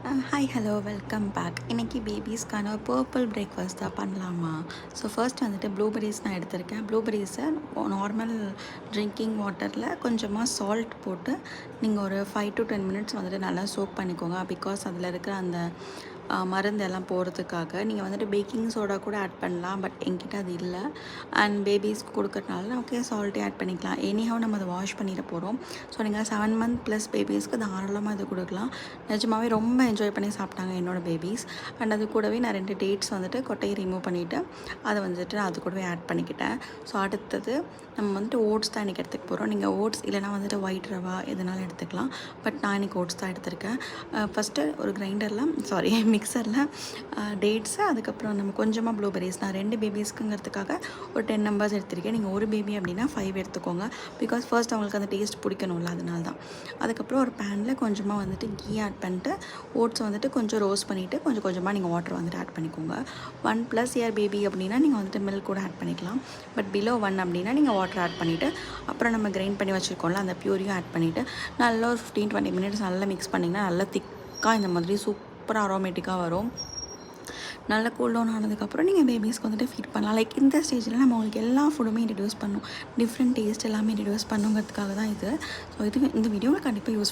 Hi hello welcome back. இன்றைக்கி பேபிஸ்க்கான purple breakfast தான் பண்ணலாமா? ஸோ ஃபர்ஸ்ட் வந்துட்டு ப்ளூபெர்ரிஸ் நான் எடுத்திருக்கேன். ப்ளூபெர்ரிஸை நார்மல் ட்ரிங்கிங் வாட்டரில் கொஞ்சமாக சால்ட் போட்டு நீங்கள் ஒரு 5 to 10 minutes வந்துட்டு நல்லா சோக் பண்ணிக்கோங்க. பிகாஸ் அதில் இருக்கிற அந்த மருந்து எல்லாம் போகிறதுக்காக நீங்கள் வந்துட்டு பேக்கிங் சோடா கூட ஆட் பண்ணலாம். பட் என்கிட்ட அது இல்லை. அண்ட் பேபிஸ்க்கு கொடுக்கறதுனால நமக்கு சால்ட்டே ஆட் பண்ணிக்கலாம். எனிஹவ் நம்ம அதை வாஷ் பண்ணிட போகிறோம். ஸோ நீங்கள் 7 month ப்ளஸ் பேபிஸ்க்கு தாராளமாக இது கொடுக்கலாம். நிஜமாகவே ரொம்ப என்ஜாய் பண்ணி சாப்பிட்டாங்க என்னோடய பேபிஸ். அண்ட் அது கூடவே நான் 2 டேட்ஸ் வந்துட்டு கொட்டையை ரிமூவ் பண்ணிவிட்டு அதை வந்துட்டு அது கூடவே ஆட் பண்ணிக்கிட்டேன். ஸோ அடுத்தது நம்ம வந்துட்டு ஓட்ஸ் தான் இன்றைக்கி எடுத்துக்க போகிறோம். நீங்கள் ஓட்ஸ் இல்லைனா வந்துட்டு ஒயிட் ரவா எதனாலும் எடுத்துக்கலாம். பட் நான் இன்றைக்கி ஓட்ஸ் தான் எடுத்திருக்கேன். ஃபஸ்ட்டு ஒரு மிக்சரில் டேட்ஸு, அதுக்கப்புறம் நம்ம கொஞ்சமாக ப்ளூபெர்ரிஸ். நான் 2 பேபிஸ்க்குங்கிறதுக்காக ஒரு 10 நம்பர்ஸ் எடுத்திருக்கேன். நீங்கள் ஒரு பேபி அப்படின்னா 5 எடுத்துக்கோங்க. பிகாஸ் ஃபர்ஸ்ட் அவங்களுக்கு அந்த டேஸ்ட் பிடிக்கணும்ல, அதனால தான். அதுக்கப்புறம் ஒரு பேனில் கொஞ்சமாக வந்துட்டு கீ ஆட் பண்ணிட்டு ஓட்ஸ் வந்துட்டு கொஞ்சம் ரோஸ்ட் பண்ணிவிட்டு கொஞ்சம் கொஞ்சமாக நீங்கள் வாட்டர் வந்துட்டு ஆட் பண்ணிக்கோங்க. 1+ இயர் பேபி அப்படின்னா நீங்கள் வந்துட்டு மில்க் கூட ஆட் பண்ணிக்கலாம். பட் பிலோ 1 அப்படின்னா நீங்கள் வாட்டர் ஆட் பண்ணிவிட்டு அப்புறம் நம்ம கிரைண்ட் பண்ணி வச்சுருக்கோம்ல அந்த ப்யூரியும் ஆட் பண்ணிவிட்டு நல்லா ஒரு 15-20 minutes நல்லா மிக்ஸ் பண்ணிங்கன்னா நல்லா திக்காக இந்த மாதிரி சூப்பராக அரோமேட்டிக்காக வரும். நல்லா கூல் டவுன் ஆனதுக்கப்புறம் நீங்கள் பேபிஸ்க்கு வந்துட்டு ஃபீட் பண்ணலாம். லைக் இந்த ஸ்டேஜில் நம்ம உங்களுக்கு எல்லா ஃபுட்டுமே இன்ட்ரடியூஸ் பண்ணணும், டிஃப்ரெண்ட் டேஸ்ட் எல்லாமே இன்ட்ரடியூஸ் பண்ணுங்கிறதுக்காக தான் இது. ஸோ இந்த வீடியோவில் கண்டிப்பாக யூஸ்